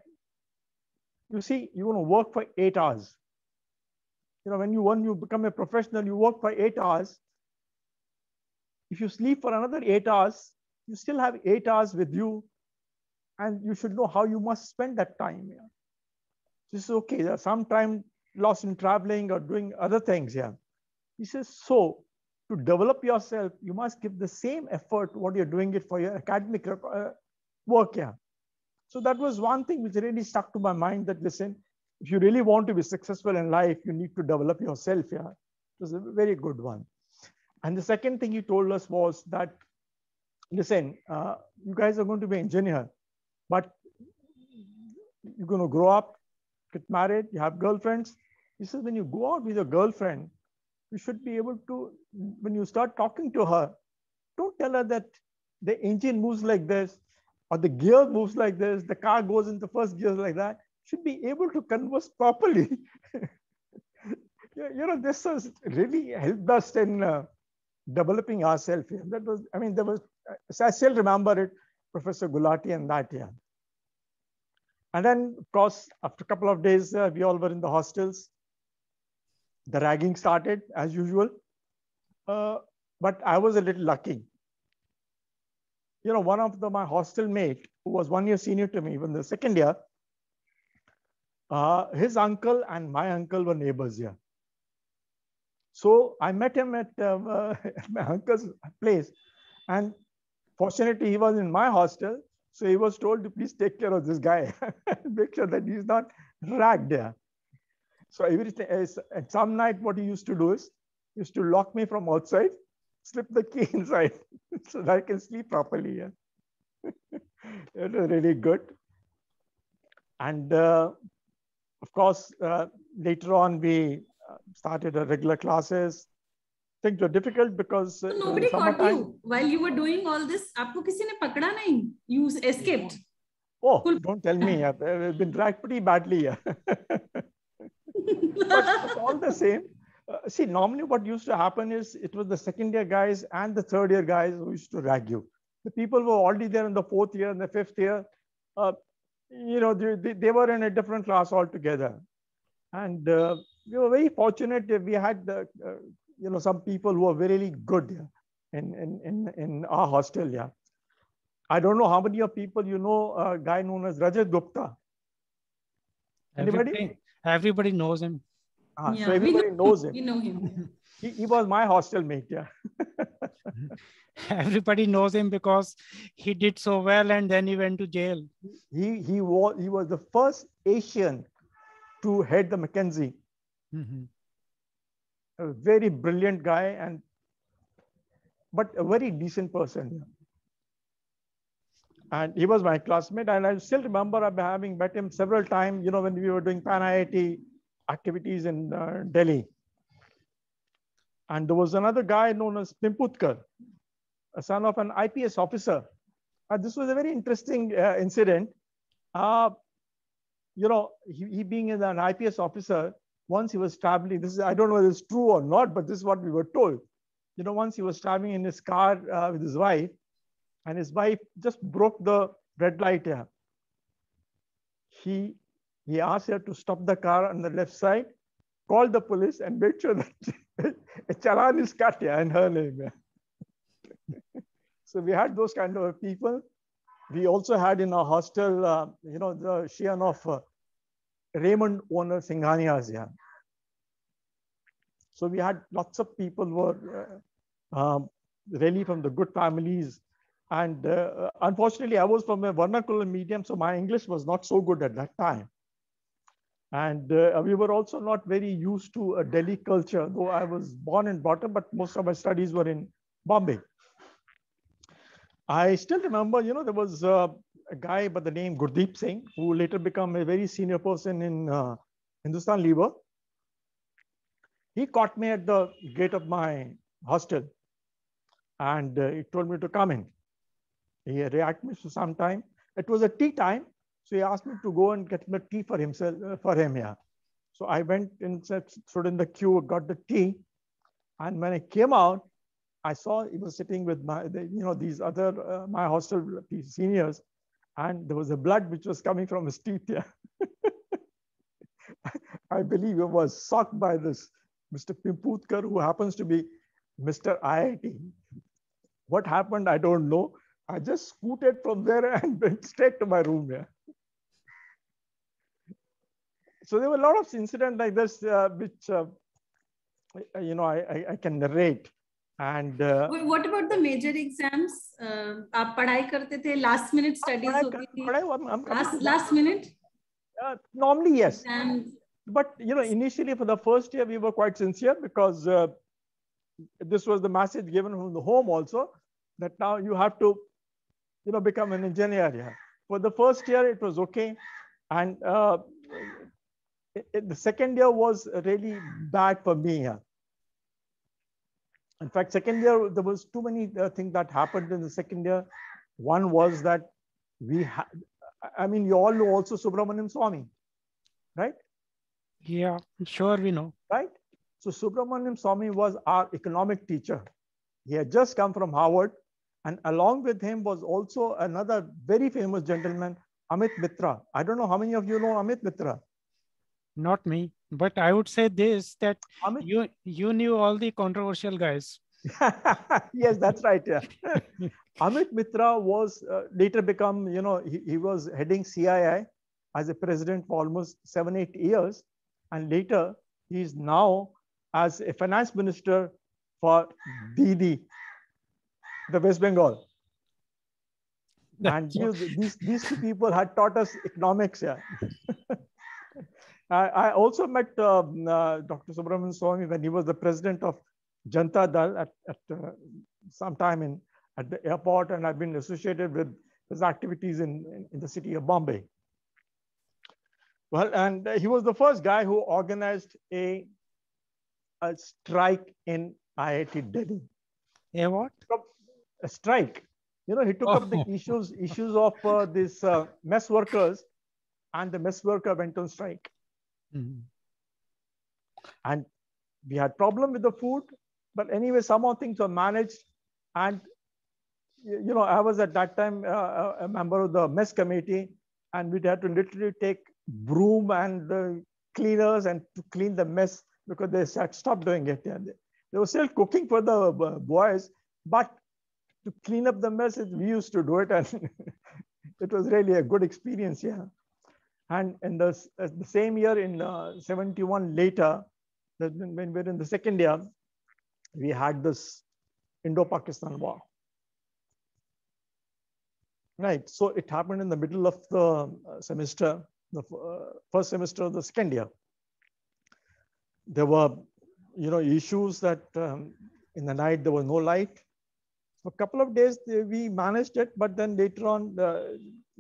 you see, you want to work for 8 hours. When you become a professional, you work for 8 hours. If you sleep for another 8 hours, you still have 8 hours with you, and you should know how you must spend that time. Yeah. This is okay. There's some time lost in traveling or doing other things. Yeah. He says, so to develop yourself, you must give the same effort what you're doing it for your academic work. Yeah. So that was one thing which really stuck to my mind, that listen, if you really want to be successful in life, you need to develop yourself. Yeah. It was a very good one. And the second thing he told us was that, listen, you guys are going to be engineer, but you're going to grow up, get married, you have girlfriends. He says, when you go out with your girlfriend, you should be able to, when you start talking to her, don't tell her that the engine moves like this, or the gear moves like this, the car goes into first gear like that. You should be able to converse properly. This has really helped us in developing ourselves. Yeah. That was, I still remember it, Professor Gulati and that, yeah. And then, of course, after a couple of days, we all were in the hostels. The ragging started as usual. But I was a little lucky. One of my hostel mate, who was 1 year senior to me, even the second year, his uncle and my uncle were neighbors here. So I met him at my uncle's place. And fortunately, he was in my hostel. So he was told to please take care of this guy, make sure that he's not ragged there. So everything, at some night, what he used to do is, he used to lock me from outside, slip the key inside so that I can sleep properly. Yeah. It was really good. And of course, later on, we started regular classes. Things were difficult because so nobody caught you while you were doing all this. Aapko kisi ne pakda nahi? You escaped. Oh, don't tell me. I've been dragged pretty badly. Yeah. but all the same, see, normally what used to happen is it was the second year guys and the third year guys who used to rag you. The people who were already there in the fourth year and the fifth year, they were in a different class altogether. And we were very fortunate. We had some people who were really good in our hostel. Yeah. I don't know how many of people a guy known as Rajat Gupta. Anybody? Everybody knows him. Yeah, so everybody knows him. We know him. He was my hostel mate. Yeah. Everybody knows him because he did so well and then he went to jail. He was the first Asian to head the Mackenzie. Mm-hmm. A very brilliant guy, but a very decent person. And he was my classmate, and I still remember having met him several times, when we were doing Pan IIT activities in Delhi. And there was another guy known as Pimputkar, a son of an IPS officer. This was a very interesting incident. He being an IPS officer, once he was traveling, I don't know whether it's true or not, but this is what we were told. Once he was traveling in his car with his wife, and his wife just broke the red light here. He asked her to stop the car on the left side, called the police, and made sure that a challan is cut in her name. So we had those kind of people. We also had in our hostel, the Shian of Raymond owner Singhanias. Yeah. So we had lots of people who were really from the good families. And unfortunately, I was from a vernacular medium, so my English was not so good at that time. And we were also not very used to a Delhi culture, though I was born and brought up, but most of my studies were in Bombay. I still remember, there was a guy by the name Gurdeep Singh, who later became a very senior person in Hindustan Lever. He caught me at the gate of my hostel, and he told me to come in. He reacted me for some time. It was a tea time, so he asked me to go and get the tea for himself, for him. Yeah. So I went and stood in the queue, got the tea, and when I came out, I saw he was sitting with these other my hostel seniors, and there was a blood which was coming from his teeth. Yeah. I believe I was shocked by this Mr. Pimputkar, who happens to be Mr. IIT. What happened, I don't know. I just scooted from there and went straight to my room. Yeah. So there were a lot of incidents like this, which I can narrate. And what about the major exams? आप पढ़ाई करते थे, last minute studies होती थी, last minute? Normally, yes. Exams. But initially for the first year, we were quite sincere because this was the message given from the home also, that now you have to, become an engineer. Yeah. For the first year, it was okay. And the second year was really bad for me. Yeah. In fact, second year, there was too many things that happened in the second year. One was that we had, you all know also Subramaniam Swamy, right? Yeah, sure we know. Right? So Subramaniam Swamy was our economic teacher. He had just come from Harvard. And along with him was also another very famous gentleman, Amit Mitra. I don't know how many of you know Amit Mitra. Not me, but I would say this, that you knew all the controversial guys. Yes, that's right. Yeah. Amit Mitra was later become, he was heading CII as a president for almost 7-8 years. And later he's now as a finance minister for DD, the West Bengal. And these two people had taught us economics. Yeah. I also met Dr. Subramanian Swamy when he was the president of Janata Dal at some time at the airport, and I've been associated with his activities in the city of Bombay. Well, and he was the first guy who organized a strike in IIT Delhi. A what? A strike. He took up the issues of these mess workers, and the mess worker went on strike. Mm-hmm. And we had problem with the food, but anyway, somehow things were managed. And I was at that time a member of the mess committee, and we'd had to literally take broom and the cleaners and to clean the mess because they had stopped doing it. Yeah. They were still cooking for the boys, but to clean up the mess, we used to do it, and it was really a good experience. Yeah. And in the same year, in 71 later, when we were in the second year, we had this Indo-Pakistan war. Right. So it happened in the middle of the semester, the first semester of the second year. There were, issues that in the night there was no light. For a couple of days we managed it, but then later on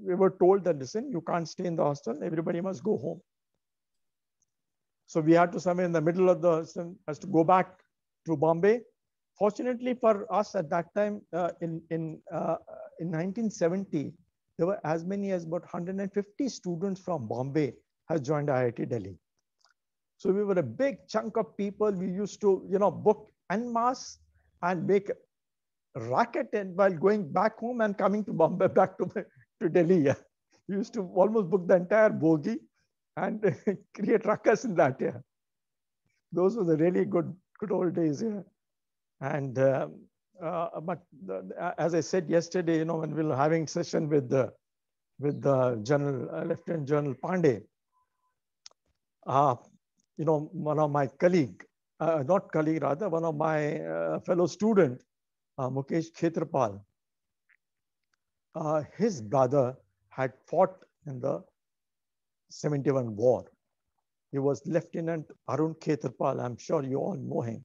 we were told that, listen, you can't stay in the hostel. Everybody must go home. So we had to, somewhere in the middle of the, has to go back to Bombay. Fortunately for us at that time, in 1970, there were as many as about 150 students from Bombay has joined IIT Delhi. So we were a big chunk of people. We used to, book en masse and make racket and while going back home and coming to Bombay, back to Delhi. Yeah. We used to almost book the entire bogie and create ruckus in that. Yeah. Those were the really good old days. Yeah. And but as I said yesterday, when we were having session with the General Lieutenant General Pandey, one of my colleague, not colleague rather, one of my fellow student, Mukesh Khetrapal, his brother had fought in the 71 war. He was Lieutenant Arun Khetrapal. I'm sure you all know him.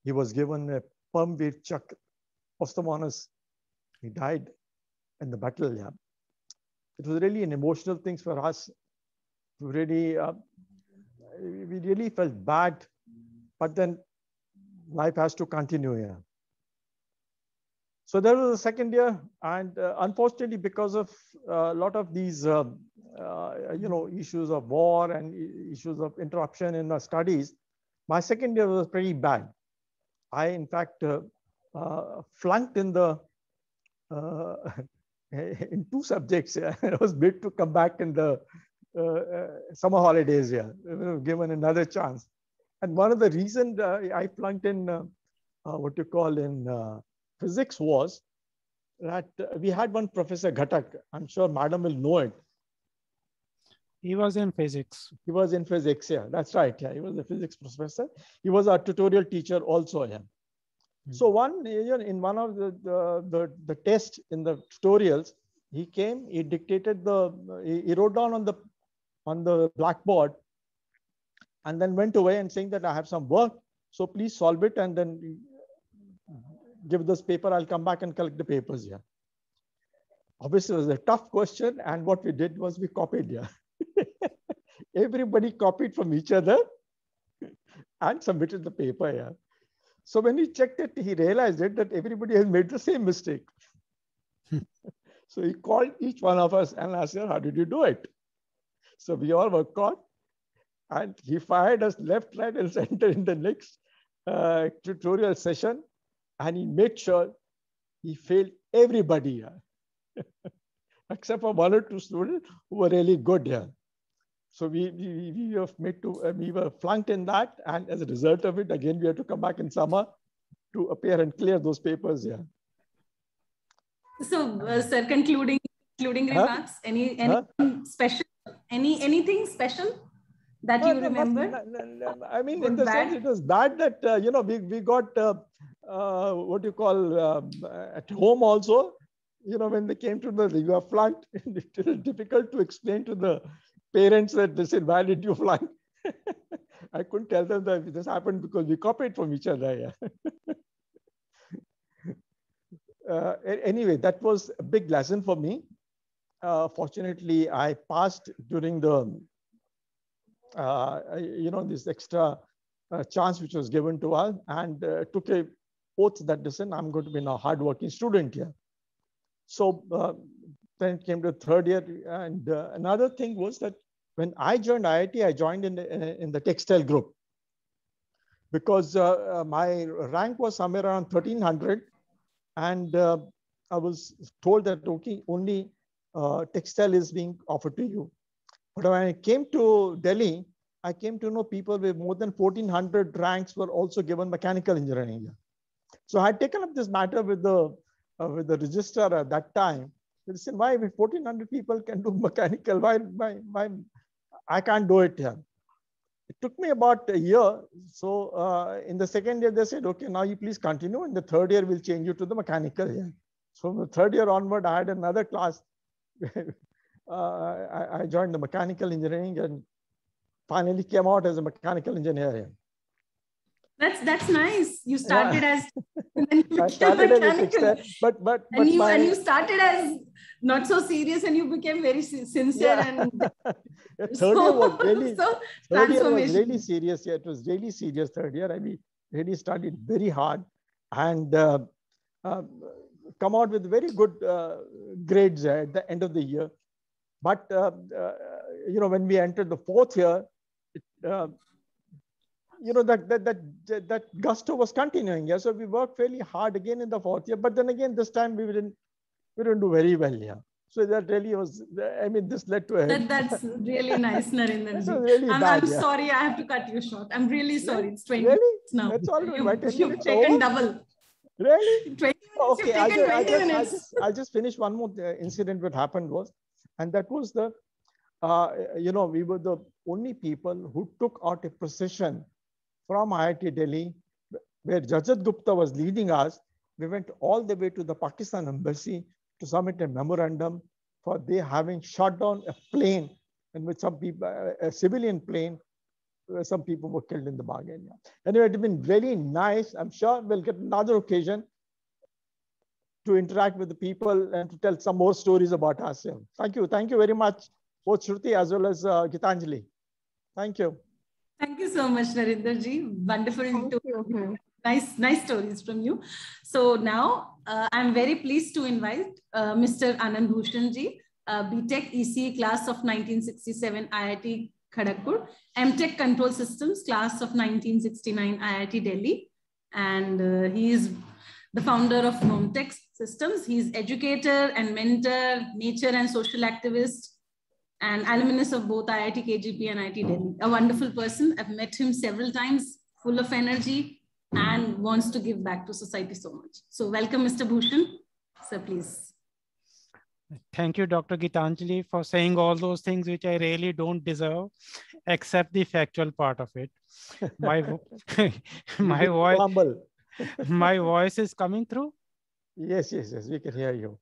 He was given a Parmveer Chakra, posthumous. He died in the battle. Yeah. It was really an emotional thing for us. Really, we really felt bad, but then life has to continue. Yeah. So there was a second year, and unfortunately, because of a lot of these, issues of war and issues of interruption in our studies, my second year was pretty bad. I, in fact, flunked in the in 2 subjects. I was bid to come back in the summer holidays here, given another chance. And one of the reasons I flunked in what you call in physics was that we had one Professor Ghatak. I'm sure Madam will know it. He was in physics. He was in physics, yeah, that's right. Yeah, he was a physics professor. He was our tutorial teacher also, yeah. So in one of the tests in the tutorials, he came, he dictated he wrote down on the blackboard, and then went away and saying that I have some work, so please solve it and then give this paper. I'll come back and collect the papers here. Obviously, it was a tough question, and what we did was we copied here. Everybody copied from each other and submitted the paper here. So when he checked it, he realized that everybody has made the same mistake. So he called each one of us and asked, how did you do it? So we all were caught, and he fired us left, right, and center in the next tutorial session. And he made sure he failed everybody here, except for one or two students who were really good here. So we were flunked in that, and as a result of it, again we had to come back in summer to appear and clear those papers here. So, sir, concluding remarks. Anything special? Anything special that you remember? I mean, in the sense, it was bad that we got what you call at home also. When they came to you are flunked. It was difficult to explain to the parents that they said, why did you flunk? I couldn't tell them that this happened because we copied from each other. Yeah. Anyway, that was a big lesson for me. Fortunately, I passed during the, this extra chance which was given to us, and took a oath that, listen, I'm going to be now a hardworking student here. So then it came to third year. And another thing was that when I joined IIT, I joined in the textile group, because my rank was somewhere around 1300. And I was told that, okay, only textile is being offered to you. But when I came to Delhi, I came to know people with more than 1400 ranks were also given mechanical engineering. So I had taken up this matter with the registrar at that time. They said, why 1400 people can do mechanical? Why I can't do it here? It took me about a year. So in the second year, they said, okay, now you please continue. In the third year, we'll change you to the mechanical here. So from the third year onward, I had another class. I joined the mechanical engineering and finally came out as a mechanical engineer here. That's nice. You started as, and then you I started as a textile, but you started as not so serious, and you became very sincere. And third year was really third year was really serious. Yeah, it was really serious third year. I mean, really studied very hard and come out with very good grades at the end of the year. But when we entered the fourth year, that gusto was continuing. Yeah, so we worked fairly hard again in the fourth year. But then again, this time we didn't do very well. Yeah. So that really was. I mean, this led to a. That's really nice, Narendra. Really I'm sorry, I have to cut you short. I'm really sorry. It's 20 really? minutes now. That's all right. You've taken double. Really? 20 minutes. Okay, I'll just finish one more incident. What happened was, and that was the, we were the only people who took out a procession from IIT Delhi, where Jajat Gupta was leading us. We went all the way to the Pakistan embassy to submit a memorandum for they having shot down a plane, and with some people, a civilian plane, where some people were killed in the bargain. Yeah. Anyway, it's been really nice. I'm sure we'll get another occasion to interact with the people and to tell some more stories about us. Yeah. Thank you. Thank you very much, both Shruti as well as Gitanjali. Thank you. Thank you so much, Narendra ji. Wonderful to nice stories from you. So now I'm very pleased to invite Mr. Anand Bhushan ji, BTech ECE class of 1967 IIT Kharagpur, MTech Control Systems class of 1969 IIT Delhi, and he is the founder of Nomtech Systems. He's educator and mentor, nature and social activist, and alumnus of both IIT KGP and IIT Delhi. A wonderful person. I've met him several times, full of energy and wants to give back to society so much. So welcome, Mr. Bhushan. Sir, please. Thank you, Dr. Gitanjali, for saying all those things which I really don't deserve, except the factual part of it. My, my voice, my voice is coming through? Yes, we can hear you.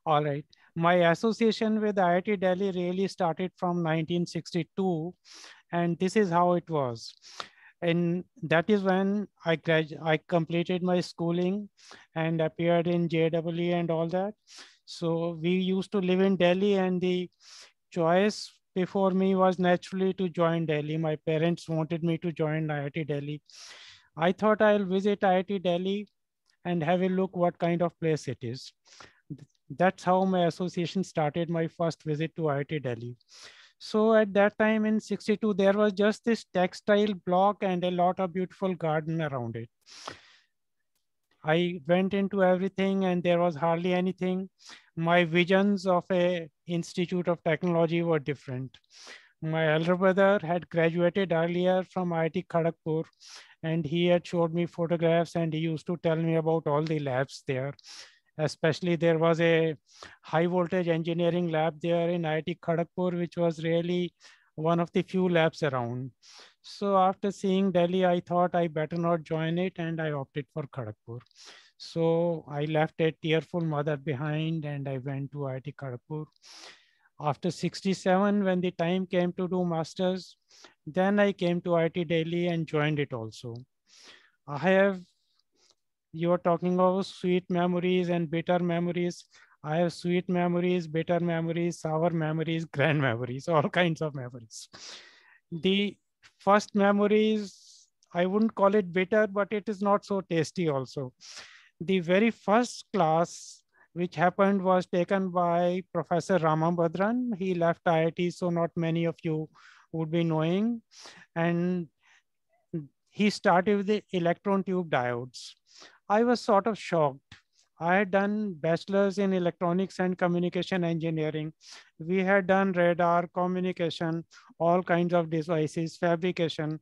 All right. My association with IIT Delhi really started from 1962, and this is how it was. And that is when I completed my schooling and appeared in JEE and all that. So we used to live in Delhi, and the choice before me was naturally to join Delhi. My parents wanted me to join IIT Delhi. I thought I'll visit IIT Delhi and have a look what kind of place it is. That's how my association started, my first visit to IIT Delhi. So at that time in 62, there was just this textile block and a lot of beautiful garden around it. I went into everything and there was hardly anything. My visions of a Institute of Technology were different. My elder brother had graduated earlier from IIT Kharagpur, and he had showed me photographs and he used to tell me about all the labs there. Especially there was a high voltage engineering lab there in IIT Kharagpur, which was really one of the few labs around. So after seeing Delhi, I thought I better not join it, and I opted for Kharagpur. So I left a tearful mother behind and I went to IIT Kharagpur. After 67, when the time came to do masters, then I came to IIT Delhi and joined it also. You are talking about sweet memories and bitter memories. I have sweet memories, bitter memories, sour memories, grand memories, all kinds of memories. The first memories, I wouldn't call it bitter, but it is not so tasty also. The very first class which happened was taken by Professor Ramabhadran. He left IIT, so not many of you would be knowing. And he started with the electron tube diodes. I was sort of shocked. I had done bachelor's in electronics and communication engineering. We had done radar, communication, all kinds of devices, fabrication.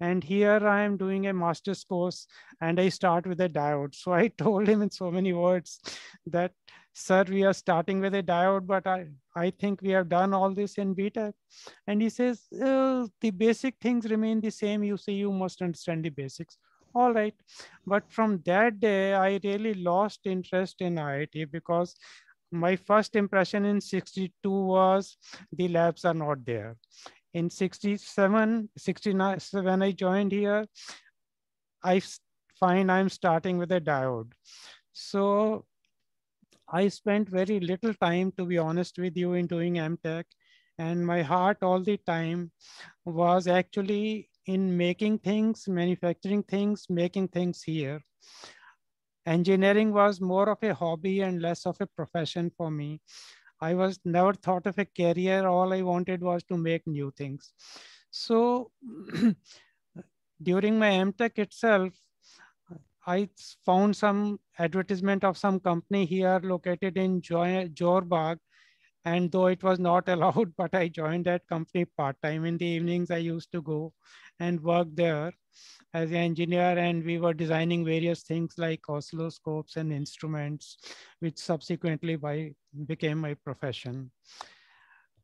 And here I am doing a master's course and I start with a diode. So I told him in so many words that, sir, we are starting with a diode, but I think we have done all this in BTech. And he says, the basic things remain the same. You say you must understand the basics. All right. But from that day, I really lost interest in IIT because my first impression in 62 was the labs are not there. In 67, 69, so when I joined here, I find I'm starting with a diode. So I spent very little time, to be honest with you, in doing MTech. And my heart all the time was actually in making things, manufacturing things, making things here. Engineering was more of a hobby and less of a profession for me. I was never thought of a career. All I wanted was to make new things. So during my MTech itself, I found some advertisement of some company here located in Johor Bagh. And though it was not allowed, but I joined that company part-time. In the evenings, I used to go and work there as an engineer, and we were designing various things like oscilloscopes and instruments, which subsequently became my profession.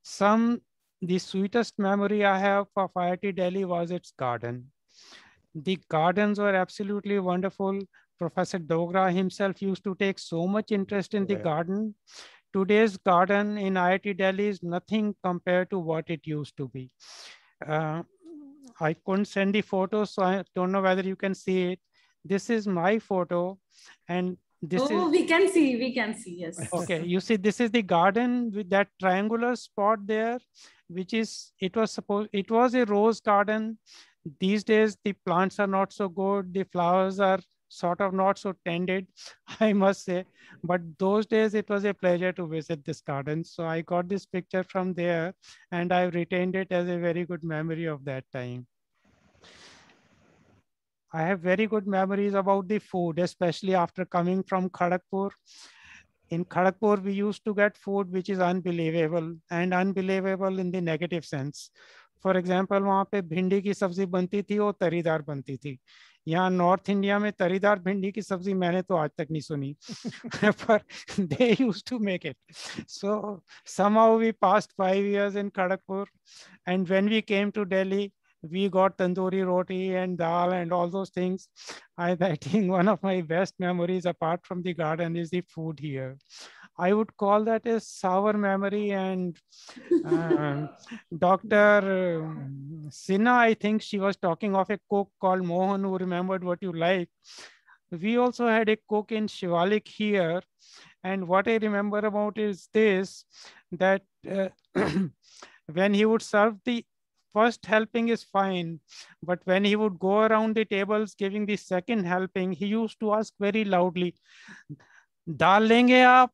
The sweetest memory I have of IIT Delhi was its garden. The gardens were absolutely wonderful. Professor Dogra himself used to take so much interest in the garden. Today's garden in IIT Delhi is nothing compared to what it used to be. I couldn't send the photos, so I don't know whether you can see it. This is my photo, and this is... we can see, yes. Okay, you see, this is the garden with that triangular spot there, it was a rose garden. These days, the plants are not so good. The flowers are sort of not so tended, I must say. But those days, it was a pleasure to visit this garden. So I got this picture from there, and I've retained it as a very good memory of that time. I have very good memories about the food, especially after coming from Kharagpur. In Kharagpur, we used to get food which is unbelievable, and unbelievable in the negative sense. For example, वहाँ पे भिंडी की सब्जी बनती थी, वो तरीदार बनती थी. यहाँ नॉर्थ इंडिया में तरीदार भिंडी की सब्जी मैंने तो आज तक नहीं सुनी. But they used to make it. So somehow we passed 5 years in Kharagpur, and when we came to Delhi, we got tandoori roti and dal and all those things. I think one of my best memories apart from the garden is the food here. I would call that a sour memory. And Dr. Sinha, I think she was talking of a cook called Mohan who remembered what you like. We also had a cook in Shivalik here. And what I remember about is this, that when he would serve the first helping is fine, but when he would go around the tables giving the second helping, he used to ask very loudly, "Dal lenge aap?"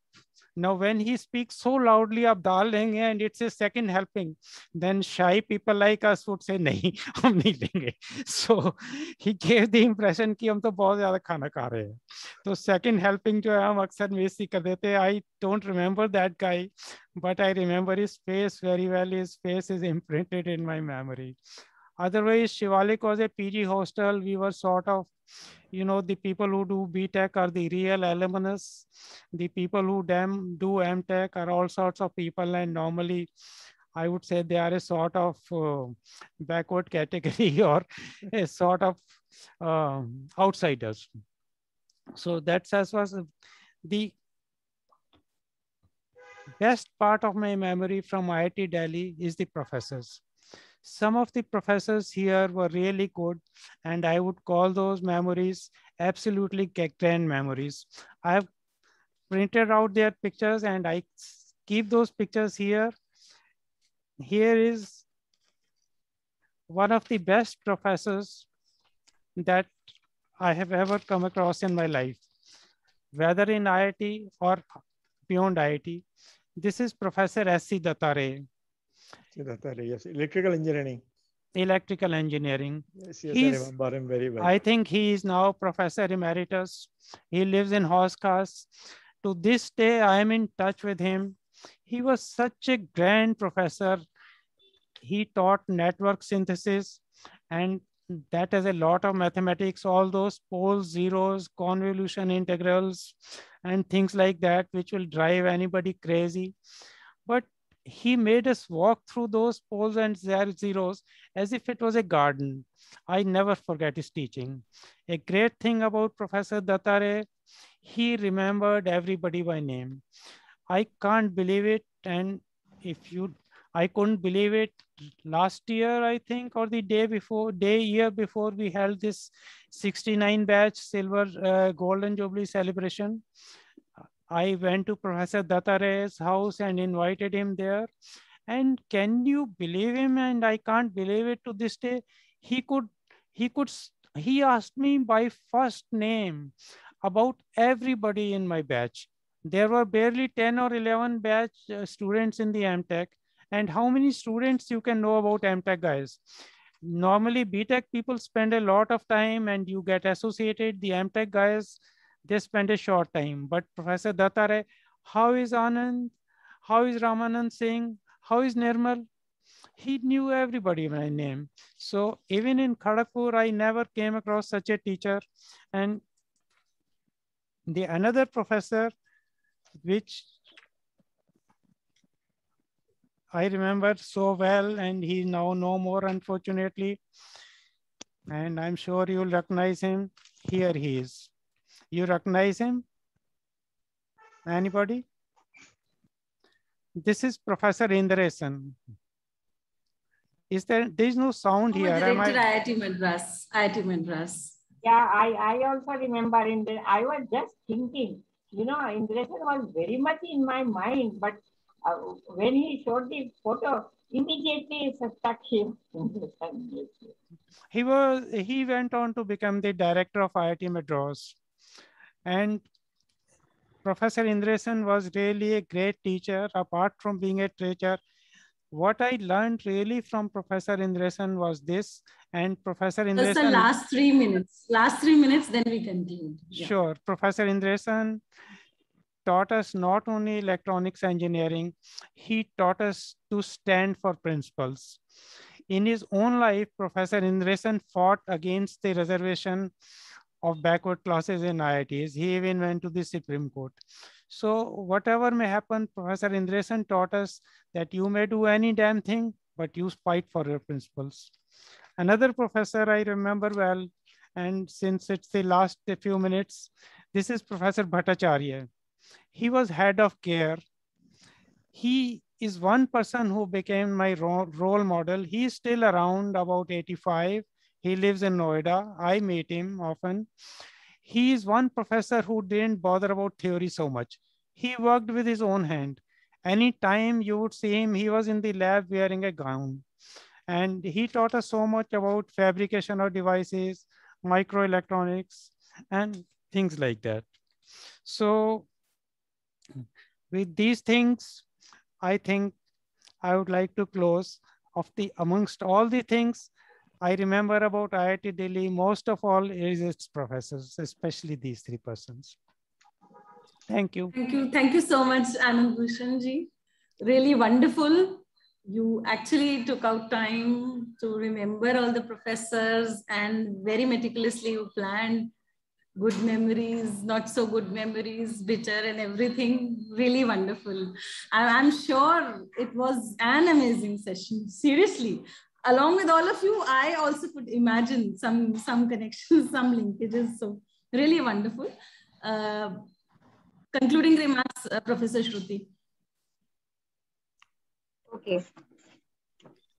Now, when he speaks so loudly of dal lenge and it's a second helping, then shy people like us would say, "Nahi, hum nahi lenge." So he gave the impression कि हम तो बहुत ज़्यादा खाना खा रहे हैं. तो second helping जो है हम अक्सर मिस ही कर देते हैं. I don't remember that guy, but I remember his face very well. His face is imprinted in my memory. Otherwise, Shivalik was a PG hostel. We were sort of, you know, the people who do BTech are the real alumnus. The people who do MTech are all sorts of people. And normally, I would say they are a sort of backward category or a sort of outsiders. So that's as was the best part of my memory from IIT Delhi is the professors. Some of the professors here were really good, and I would call those memories absolutely grand memories. I have printed out their pictures and I keep those pictures here. Here is one of the best professors that I have ever come across in my life, whether in IIT or beyond IIT. This is Professor S.C. Dattare. Yes, electrical engineering. Electrical engineering. Yes, I remember him very well. I think he is now Professor Emeritus. He lives in Hauskas. To this day, I am in touch with him. He was such a grand professor. He taught network synthesis, and that has a lot of mathematics, all those poles, zeros, convolution integrals, and things like that, which will drive anybody crazy. But he made us walk through those poles and zeros as if it was a garden. I never forget his teaching. A great thing about Professor Dattare, he remembered everybody by name. I can't believe it. And I couldn't believe it last year, I think, or the year before we held this 69 batch silver golden jubilee celebration. I went to Professor Dattare's house and invited him there. And can you believe him? And I can't believe it to this day. He asked me by first name about everybody in my batch. There were barely 10 or 11 batch students in the MTech. And how many students you can know about MTech, guys? Normally, BTech people spend a lot of time and you get associated. The MTech guys, they spend a short time. But Professor Dattare, how is Anand? How is Ramanand Singh? How is Nirmal? He knew everybody by name. So even in Kharagpur, I never came across such a teacher. And the another professor, which I remember so well, and he now no more, unfortunately. And I'm sure you'll recognize him. Here he is. You recognize him? Anybody? This is Professor Indrasen. There is no sound here. IIT Madras. IIT Madras. Yeah, I also remember I was just thinking, you know, Indrasen was very much in my mind, but when he showed the photo, immediately it struck him. He went on to become the director of IIT Madras. And Professor Indrasen was really a great teacher. Apart from being a teacher, what I learned really from Professor Indrasen was this. And Professor Indrasen... Just the last 3 minutes. Last 3 minutes, then we conclude. Yeah. Sure. Professor Indrasen taught us not only electronics engineering, he taught us to stand for principles. In his own life, Professor Indrasen fought against the reservation of backward classes in IITs. He even went to the Supreme Court. So whatever may happen, Professor Indrasen taught us that you may do any damn thing, but you fight for your principles. Another professor I remember well, and since it's the last few minutes, this is Professor Bhattacharya. He was head of CARE. He is one person who became my role model. He's still around, about 85. He lives in Noida. I meet him often. He is one professor who didn't bother about theory so much. He worked with his own hand. Anytime you would see him, he was in the lab wearing a gown. And he taught us so much about fabrication of devices, microelectronics, and things like that. So with these things, I think I would like to close. Amongst all the things I remember about IIT Delhi, most of all is its professors, especially these three persons. Thank you. Thank you. Thank you so much, Anand Bhushan ji. Really wonderful. You actually took out time to remember all the professors and very meticulously you planned good memories, not so good memories, bitter and everything. Really wonderful. I'm sure it was an amazing session. Seriously. Along with all of you, I also could imagine some connections, some linkages. So really wonderful. Concluding remarks, Professor Shruti. Okay.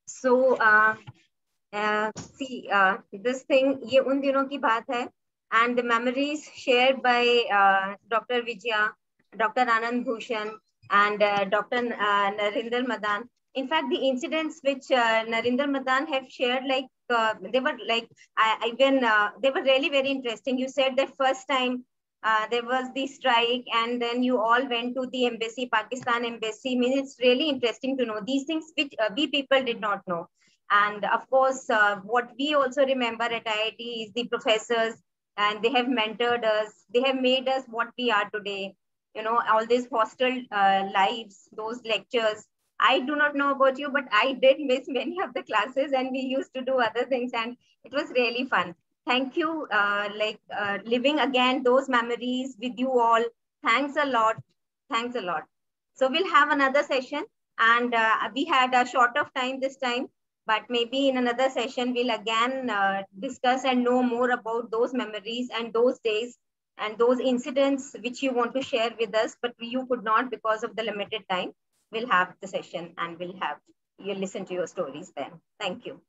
So, see, this thing, ये उन दिनों की बात है, and the memories shared by Dr. Vijaya, Dr. Anand Bhushan, and Dr. Narinder Madan. In fact, the incidents which Narinder Madan have shared, like they were like, they were really very interesting. You said that first time there was the strike and then you all went to the embassy, Pakistan embassy. I mean, it's really interesting to know these things which we people did not know. And of course, what we also remember at IIT is the professors, and they have mentored us. They have made us what we are today. You know, all these hostel lives, those lectures. I do not know about you, but I did miss many of the classes and we used to do other things and it was really fun. Thank you, living again those memories with you all. Thanks a lot. Thanks a lot. So we'll have another session and we had a short of time this time, but maybe in another session, we'll again discuss and know more about those memories and those days and those incidents which you want to share with us, but you could not because of the limited time. We'll have the session and you'll listen to your stories then. Thank you.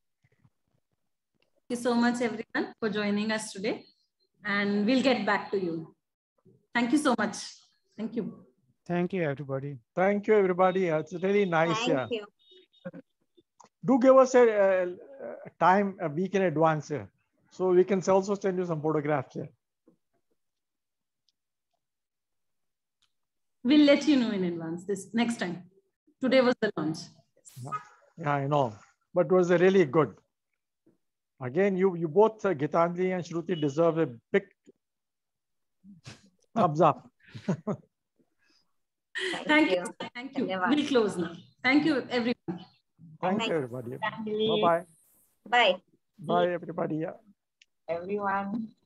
Thank you so much, everyone, for joining us today. And we'll get back to you. Thank you so much. Thank you. Thank you, everybody. Thank you, everybody. It's really nice. Thank you. Do give us a time a week in advance, so we can also send you some photographs. We'll let you know in advance this next time. Today was the launch. Yeah, I know, but it was really good. Again, you both, Gitanjali and Shruti, deserve a big thumbs up. Thank you. Thank you. We'll close now. Thank you, everyone. Thank you, everybody. Bye-bye. Bye. Bye, everybody. Everyone.